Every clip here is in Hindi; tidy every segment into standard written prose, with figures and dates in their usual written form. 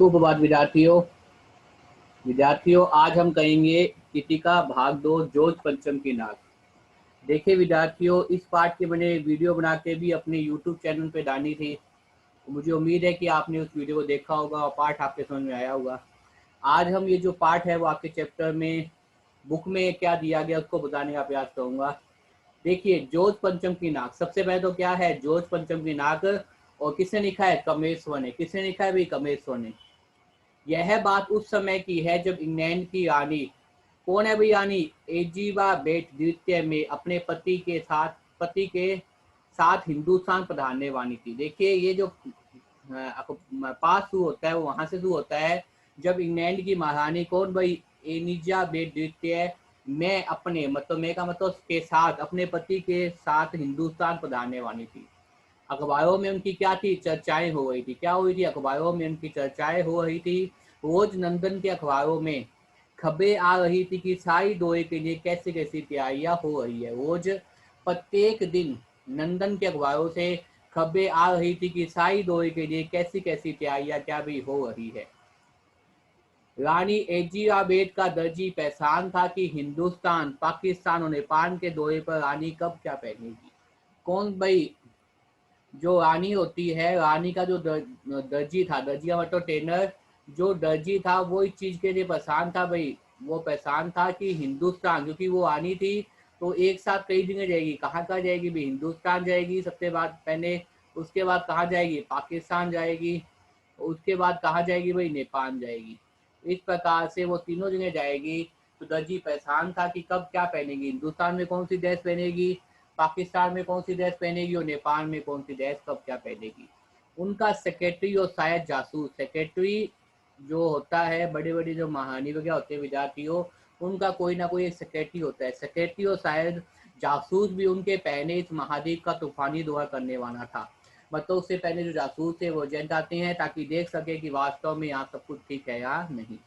सुप्रभात विद्यार्थियों। आज हम कहेंगे कीटिका भाग 2 जोज पंचम की नाक। देखिए विद्यार्थियों, इस पाठ की मैंने वीडियो बना के भी अपने YouTube चैनल पे डाली थी। मुझे उम्मीद है कि आपने उस वीडियो को देखा होगा और पाठ आपके समझ में आया होगा। आज हम ये जो पाठ है वो आपके चैप्टर में बुक में क्या दिया गया उसको बताने का प्रयास करूंगा। देखिए, जोज पंचम की नाक, सबसे पहले तो क्या है जोज पंचम की नाक, और किसने लिखा है? कमेश्वर ने। किसने लिखा है भाई? कमेश्वर ने। यह बात उस समय की है जब इंग्लैंड की रानी, कौन है भाई रानी? एलिजाबेथ द्वितीय में अपने पति के साथ हिंदुस्तान पधारने वाली थी। देखिए, ये जो पास शुरू होता है वो वहां से शुरू होता है जब इंग्लैंड की महारानी, कौन भाई? एलिजाबेथ द्वितीय मैं अपने मतलब मैं का मतलब के साथ अपने पति के साथ हिंदुस्तान पधारने वाली थी। अखबारों में उनकी क्या थी? चर्चाएं हो रही थी। क्या हुई थी? अखबारों में उनकी चर्चाएं हो रही थी। रोज नंदन के अखबारों में खबरें आ रही थी कि शाही दौरे के लिए कैसी कैसी तैयारियां हो रही है। रोज प्रत्येक दिन नंदन के अखबारों से खबरें आ रही थी कि शाही दौरे के लिए कैसी कैसी तैयारियां क्या भी हो रही है। रानी एलिजाबेथ का दर्जी पहचान था कि हिंदुस्तान, पाकिस्तान और नेपाल के दौरे पर रानी कब क्या पहनेगी। कौन भाई? जो रानी होती है, रानी का जो दर्जी था, दर्जी का मतलब ट्रेनर, जो दर्जी था वो इस चीज के लिए परेशान था भाई। वो परेशान था कि हिंदुस्तान, क्योंकि वो रानी थी तो एक साथ कई जगह जाएगी। कहाँ कहाँ जाएगी भाई? हिंदुस्तान जाएगी सबसे बाद पहले, उसके बाद कहाँ जाएगी? पाकिस्तान जाएगी, उसके बाद कहाँ जाएगी भाई? नेपाल जाएगी। इस प्रकार से वो तीनों जगह जाएगी। तो दर्जी परेशान था कि कब क्या पहनेगी, हिंदुस्तान में कौन सी ड्रेस पहनेगी, पाकिस्तान में कौन सी ड्रेस पहनेगी और नेपाल में कौन सी ड्रेस कब क्या पहनेगी। उनका सेक्रेटरी और शायद जासूस, सेक्रेटरी जो होता है, बड़े बड़े जो महानी वगैरह होते हैं विद्यार्थियों, उनका कोई ना कोई एक सेक्रेटरी होता है। सेक्रेटरी और शायद जासूस भी उनके पहले इस महाद्वीप का तूफानी दौरा करने वाला था। मतलब उससे पहले जो जासूस थे वो एजेंट आते हैं ताकि देख सके कि वास्तव में यहाँ सब कुछ ठीक है या नहीं।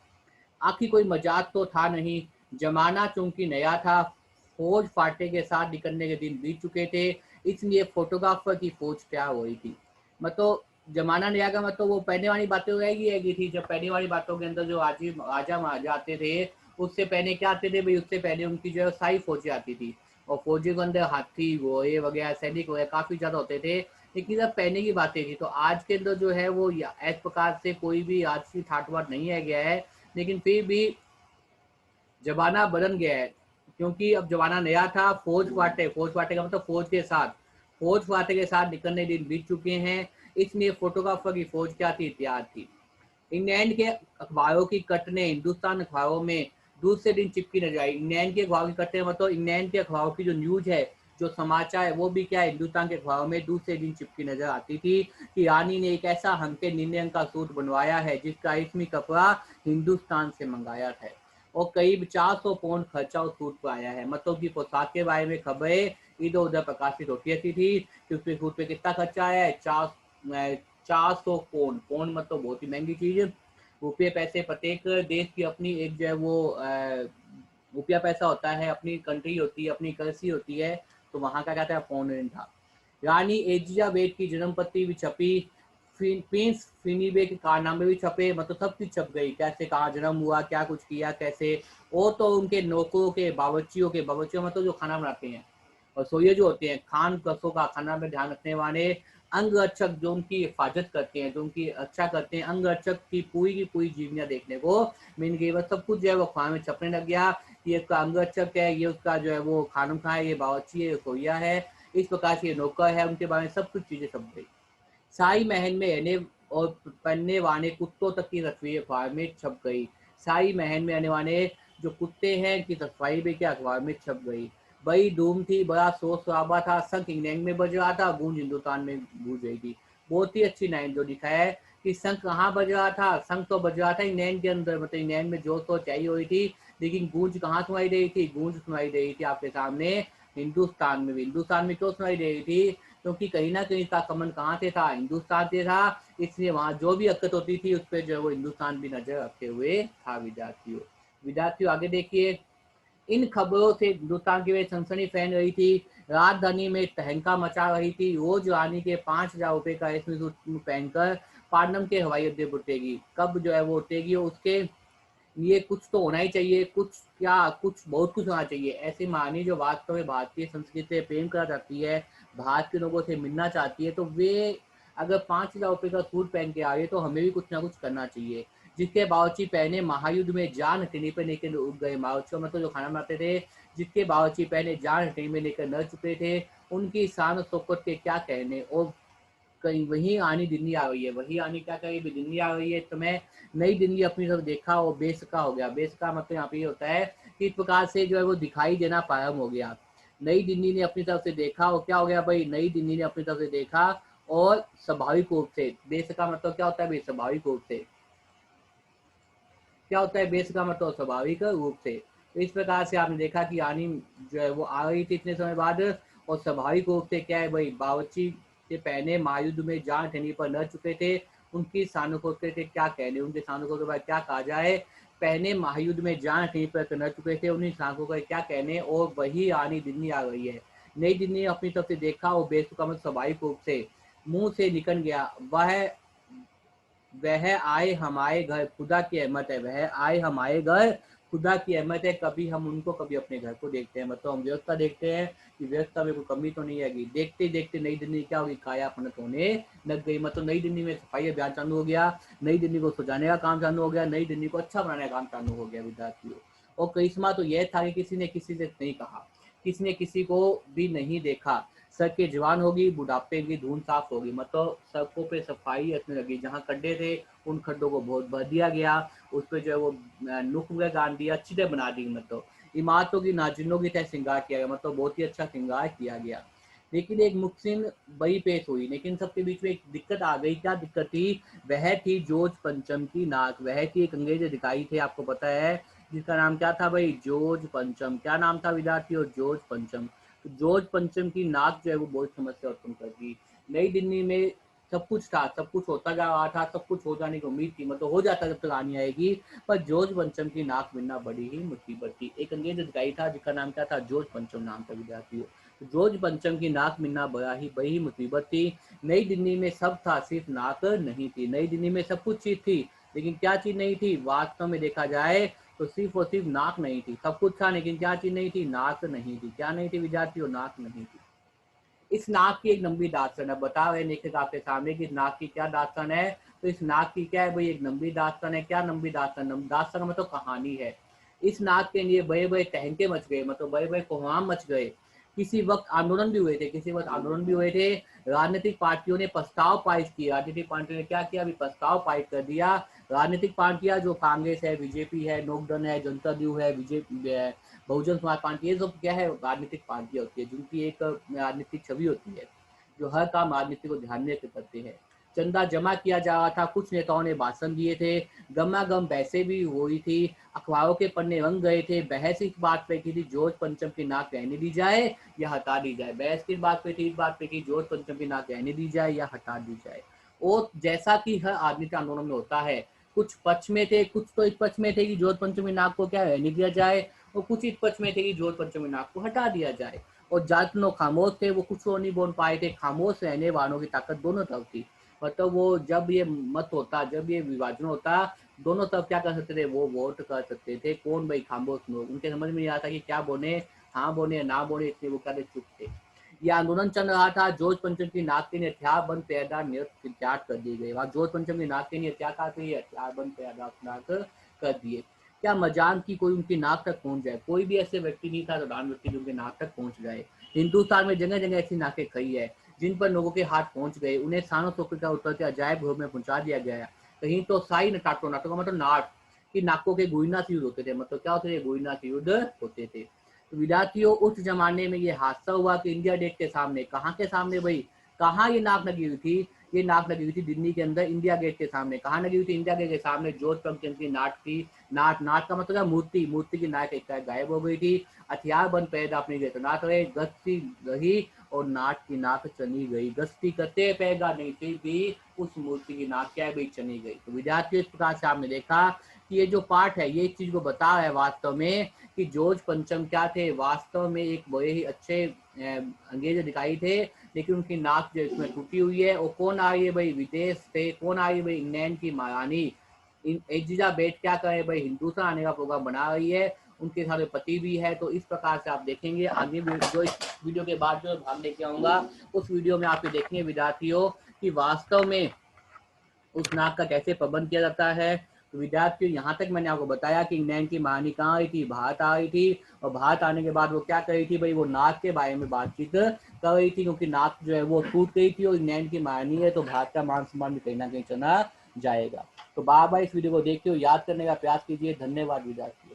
आखिर कोई मजाक तो था नहीं। जमाना चूंकि नया था, फौज फाटे के साथ निकलने के दिन बीत चुके थे, इसलिए फोटोग्राफर की फौज तैयार हो रही थी। मतलब जमाना नया का मतलब वो पहले वाली बातें रहेगी थी। जब पहले वाली बातों के अंदर जो आजा महाराजा आते थे, उससे पहले क्या आते थे भाई? उससे पहले उनकी जो है सारी फौजें आती थी, और फौजी के अंदर हाथी घोड़े वगैरह सैनिक वगैरह काफी ज्यादा होते थे। लेकिन जब पहले की बातें थी, तो आज के अंदर जो है वो इस प्रकार से कोई भी आज की ठाट बाट नहीं है गया है। लेकिन फिर भी जमाना बदल गया है, क्योंकि अब जमाना नया था। फौज फाटे का मतलब फौज फाटे के साथ निकलने दिन बीत चुके हैं, इसलिए फोटोग्राफर की फौज क्या थी? तैयार थी। इंग्लैंड के अखबारों की कटने हिंदुस्तान अखबारों में दूसरे दिन चिपकी न जाए। इंग्लैंड के अखबारों की कटने मतलब इंग्लैंड के अखबारों की जो न्यूज है, जो समाचार है, वो भी क्या है? हिंदुस्तान के अखबारों में दूसरे दिन चिपकी नजर आती थी कि रानी ने एक ऐसा हल्के नीले रंग का सूट बनवाया है जिसका रेशमी कपड़ा हिंदुस्तान से मंगाया है, और करीब 400 पाउंड खर्चा उस सूट पर आया है। मतलब की पोशाक के बारे में खबरें इधर उधर प्रकाशित होती रहती थी कि उसके सूट पे कितना खर्चा आया है। 400 पौंड। पौंड मतलब बहुत ही महंगी चीज। रुपये पैसे, प्रत्येक देश की अपनी एक जो है वो रुपया पैसा होता है, अपनी कंट्री होती है, अपनी करेंसी होती है। तो वहां का कहता है पौंड था। रानी एलिजाबेथ की जन्म पत्री भी छपी, प्रिंस फिनिबे के कारनामे भी छपे। मतलब सब चीज छप गई, कैसे कहाँ जन्म हुआ, क्या कुछ किया, कैसे। और तो उनके नौकरों के, बावर्चियों मतलब जो खाना बनाते हैं, और सोये जो होते हैं, खान कसों का खाना में ध्यान रखने वाले अंग रक्षक, जो उनकी हिफाजत करते हैं, जो उनकी रक्षा करते हैं, अंग रक्षक की पूरी जीवनियां देखने को मिल गई। बस सब कुछ जो है वो अखबार में छपने लग गया। ये उसका अंग रक्षक है, ये उसका जो है वो खानम खा है, ये बावर्ची है, सोया है, इस प्रकार से ये नौकर है, उनके बारे में सब कुछ चीजें छप गई। शाही महल में रहने और पढ़ने वाले कुत्तों तक की तस्वीर अखबार में छप गई। शाही महल में रहने वाले जो कुत्ते हैं की तस्वीर भी क्या अखबार में छप गई। बड़ी धूम थी, बड़ा शोर शराबा था, शंख इंग्लैंड में बज रहा था, गूंज हिंदुस्तान में गूंज रही थी। बहुत ही अच्छी लाइन जो लिखा है कि शंख कहाँ बज रहा था? शंख तो बज रहा था इंग्लैंड के अंदर, मतलब इंग्लैंड में जोश तो चाहिए हुई थी, लेकिन गूंज कहाँ सुनाई दे रही थी? गूंज सुनाई दे रही थी आपके सामने हिंदुस्तान में भी। हिंदुस्तान में क्यों सुनाई दे रही थी? क्योंकि कहीं ना कहीं इसका कमन कहाँ से था? हिंदुस्तान से था। इसलिए वहां जो भी हरकत होती थी उस पर जो है वो हिंदुस्तान भी नजर रखते हुए था। विद्यार्थियों आगे देखिए। इन खबरों से हिंदुस्तान की वे सनसनी फैल रही थी, राजधानी में तहलका मचा रही थी। रोज रानी के 5,000 रुपए का रेशमी सूट पहनकर पाटनम के हवाई अड्डे पर उठेगी। कब जो है वो उठेगी, उसके लिए कुछ तो होना ही चाहिए, कुछ क्या, कुछ बहुत कुछ होना चाहिए। ऐसी महानी जो वास्तव में भारतीय संस्कृति से प्रेम करना चाहती है, भारत के लोगों से मिलना चाहती है, तो वे अगर 5,000 रुपये का सूट पहन के आ रही है तो हमें भी कुछ ना कुछ करना चाहिए। जिसके बावर्ची पहने महायुद्ध में जान हथेली पर लेकर उठ गए, बावर्ची मतलब जो खाना बनाते थे, जिसके बावर्ची पहने जान हथेली में लेकर न चुके थे, उनकी शान शौकत के क्या कहने। और कहीं वही आनी दिल्ली आ गई है, वही आनी क्या कही भी दिल्ली आ गई है। तो मैं नई दिल्ली अपनी तरफ देखा और बेसका हो गया। बेसका मतलब यहाँ पे ये होता है कि इस प्रकार से जो है वो दिखाई देना प्रारंभ हो गया। नई दिल्ली ने अपनी तरफ से देखा और क्या हो गया भाई, नई दिल्ली ने अपनी तरफ से देखा और स्वाभाविक रूप से, बेसका मतलब क्या होता है भाई, स्वाभाविक रूप से क्या होता है, बेस का मतलब स्वाभाविक रूप से। तो इस प्रकार से आपने देखा कि आनी जो है वो आ गई थी इतने समय बाद, और स्वाभाविक रूप से क्या है भाई, बावर्ची के पहने महायुद्ध में जान ठहनी पर न चुके थे, उनकी शानों के क्या कहने, उनके शानों के बाद क्या कहा जाए। पहने महायुद्ध में जान ठहनी पर न चुके थे, उन्हीं शानों का क्या कहने। और वही आनी दिल्ली आ गई है। नई दिल्ली ने अपनी तरफ से देखा और बेसुका मतलब स्वाभाविक रूप से मुंह से निकल गया, वह आए हमारे घर, खुदा की अहमत है, वह आए हमारे घर, खुदा की अहमत है। कभी हम उनको, कभी अपने घर को देखते हैं, मतलब हम व्यवस्था देखते हैं कि व्यवस्था में कोई कमी तो नहीं आएगी। देखते देखते नई दिल्ली क्या होगी, काया पलट होने लग गई। मतलब नई दिल्ली में सफाई अभियान चालू हो गया, नई दिल्ली को सजाने का काम चालू हो गया, नई दिल्ली को अच्छा बनाने का काम चालू हो गया विद्यार्थियों। और करिश्मा तो यह था कि किसी ने किसी से नहीं कहा, किसी ने किसी को भी नहीं देखा। सड़कें जवान होगी, बुढ़ापे की धूल साफ होगी, मतलब सड़कों पे सफाई रखने लगी। जहाँ खड्डे थे उन खड्डों को बहुत भर दिया गया, उस पर जो है वो नुक वगैरह गाड़ दिया, अच्छी तरह बना दी। मतलब इमारतों की नाजिनों की तरह श्रृंगार किया गया, मतलब बहुत ही अच्छा श्रृंगार किया गया। लेकिन एक मुख्सिन बड़ी पेश हुई, लेकिन सबके बीच में एक दिक्कत आ गई। क्या दिक्कत थी, वह थी जॉर्ज पंचम की नाक। वह थी एक अंग्रेज अधिकारी थे, आपको पता है, जिसका नाम क्या था भाई, जॉर्ज पंचम। क्या नाम था विद्यार्थी, और जॉर्ज पंचम। तो जॉर्ज पंचम की नाक जो है वो बहुत समस्या उत्पन्न कर दी। नई दिल्ली में सब कुछ था, सब कुछ होता जा रहा था, सब कुछ हो जाने की उम्मीद थी, मतलब हो जाता जब तक आनी आएगी। पर जॉर्ज पंचम की नाक मिलना बड़ी ही मुसीबत थी। एक अंग्रेज अधिकारी था जिसका नाम क्या था, जॉर्ज पंचम नाम था विद्यार्थियों। तो जॉर्ज पंचम की नाक मिलना बड़ी ही मुसीबत थी। नई दिल्ली में सब था, सिर्फ नाक नहीं थी। नई दिल्ली में सब कुछ चीज थी, लेकिन क्या चीज नहीं थी, वास्तव में देखा जाए तो सिर्फ और सिर्फ नाक नहीं थी। सब कुछ था लेकिन क्या चीज नहीं थी, नाक नहीं थी। क्या नहीं थी विद्यार्थियों, नाक नहीं थी। इस नाक की एक लंबी दास्तान है, बता रहे लेखक आपके सामने कि नाक की क्या दास्तान है। तो इस नाक की क्या है भाई, एक लंबी दास्तान है। क्या लंबी दास्तान, दास्तान मतलब कहानी है। इस नाक के लिए बड़े बड़े तहंके मच गए, मतलब बड़े बड़े कोहराम मच गए। किसी वक्त आंदोलन भी हुए थे, किसी वक्त आंदोलन भी हुए थे। राजनीतिक पार्टियों ने प्रस्ताव पारित किया, राजनीतिक पार्टियों ने क्या किया, अभी प्रस्ताव पारित कर दिया। राजनीतिक पार्टियां जो कांग्रेस है, बीजेपी है, लोकदल है, जनता दल है, बीजेपी है, बहुजन समाज पार्टी, ये सब क्या है, राजनीतिक पार्टियां होती है, जिनकी एक राजनीतिक छवि होती है, जो हर काम राजनीति को ध्यान में करते हैं। चंदा जमा किया जा रहा था, कुछ नेताओं ने भाषण दिए थे, गमागम बहसें भी हुई थी, अखबारों के पन्ने रंग गए थे। बहस इस बात पे की थी, जॉर्ज पंचम की नाक रहने दी जाए या हटा दी जाए। बहस किस बात पे थी, इस बात पे की जॉर्ज पंचम की नाक रहने दी जाए या हटा दी जाए। और जैसा कि हर राजनीतिक आंदोलन में होता है, कुछ पक्ष में थे, कुछ तो इस पक्ष में थे कि जॉर्ज पंचम की नाक को क्या रहने दिया जाए, और कुछ इस पक्ष में थे कि जॉर्ज पंचम की नाक को हटा दिया जाए। और ज्यादातर लोग खामोश थे, वो कुछ और नहीं बोल पाए थे। खामोश रहने वालों की ताकत दोनों तरफ थी, मतलब वो जब ये मत होता, जब ये विभाजन होता, दोनों तरफ क्या कर सकते थे, वो वोट कर सकते थे। कौन भाई, खामोश लोग, उनके समझ में नहीं आता कि क्या बोले, हाँ बोले ना बोले, इसलिए वो क्या थे, चुप थे। ये आंदोलन चल रहा था, जॉर्ज पंचम की नाक के लिए हथियार बंद पैदा त्याग कर दिए गए। वहां जॉर्ज पंचम की नाक के लिए क्या कहते हैं, हथियार बंद पैदा कर दिए। क्या मजाल की कोई उनकी नाक तक पहुंच जाए, कोई भी ऐसे व्यक्ति नहीं था, साधारण व्यक्ति जो उनके नाक तक पहुंच जाए। हिंदुस्तान में जगह जगह ऐसी नाकें खड़ी है जिन पर लोगों के हाथ पहुंच गए, उन्हें सानों सौ का उत्तर के अजायब घरों में पहुंचा दिया गया। कहीं तो साई नाटो, नाटो का मतलब नाट, कि नाकों के गुइना से युद्ध होते थे, मतलब क्या होते थे, गुइना से युद्ध होते थे। तो विद्यार्थियों, उस जमाने में ये हादसा हुआ कि इंडिया गेट के सामने, कहाँ के सामने भाई, कहाँ ये नाक लगी हुई थी, ये नाक लगी हुई थी दिल्ली के अंदर, इंडिया गेट के सामने। कहाँ लगी हुई थी, इंडिया गेट के सामने। जॉर्ज पंचम की नाक थी, नाट, नाट का मतलब मूर्ति, मूर्ति की नाक एक गायब हो गई थी। हथियार बंद पैदा अपनी गए तो नाट रहे, गश्ती रही, और नाट की नाक चनी गई, गस्ती कते पैगा नहीं थी उस मूर्ति की नाक क्या भी चनी गई। तो विद्यार्थियों, इस प्रकार से आपने देखा कि ये जो पाठ है ये इस चीज को बता है वास्तव में कि जॉर्ज पंचम क्या थे, वास्तव में एक बड़े ही अच्छे अंग्रेज अधिकारी थे, लेकिन उनकी नाक जो इसमें टूटी हुई है। और कौन आ रही है भाई, विदेश से कौन आ रही है भाई, इंग्लैंड की महारानी एलिजाबेथ क्या करे भाई, हिंदुस्तान आने का प्रोग्राम बना रही है, उनके साथ पति भी है। तो इस प्रकार से आप देखेंगे आगे जो इस वीडियो के बाद जो भाग लेके आऊंगा उस वीडियो में आप ये देखेंगे विद्यार्थियों कि वास्तव में उस नाक का कैसे प्रबंध किया जाता है। तो विद्यार्थियों, यहाँ तक मैंने आपको बताया कि इंग्लैंड की महारानी कहाँ आई थी, भारत आ रही थी, और भारत आने के बाद वो क्या कर रही थी भाई, वो नाक के बारे में बातचीत कर रही थी, क्योंकि नाक जो है वो टूट गई थी और इंग्लैंड की महारानी है तो भारत का मान सम्मान भी कहीं ना कहीं चला जाएगा। तो बार बार इस वीडियो को देखते हो याद करने का प्रयास कीजिए। धन्यवाद विद्यार्थी।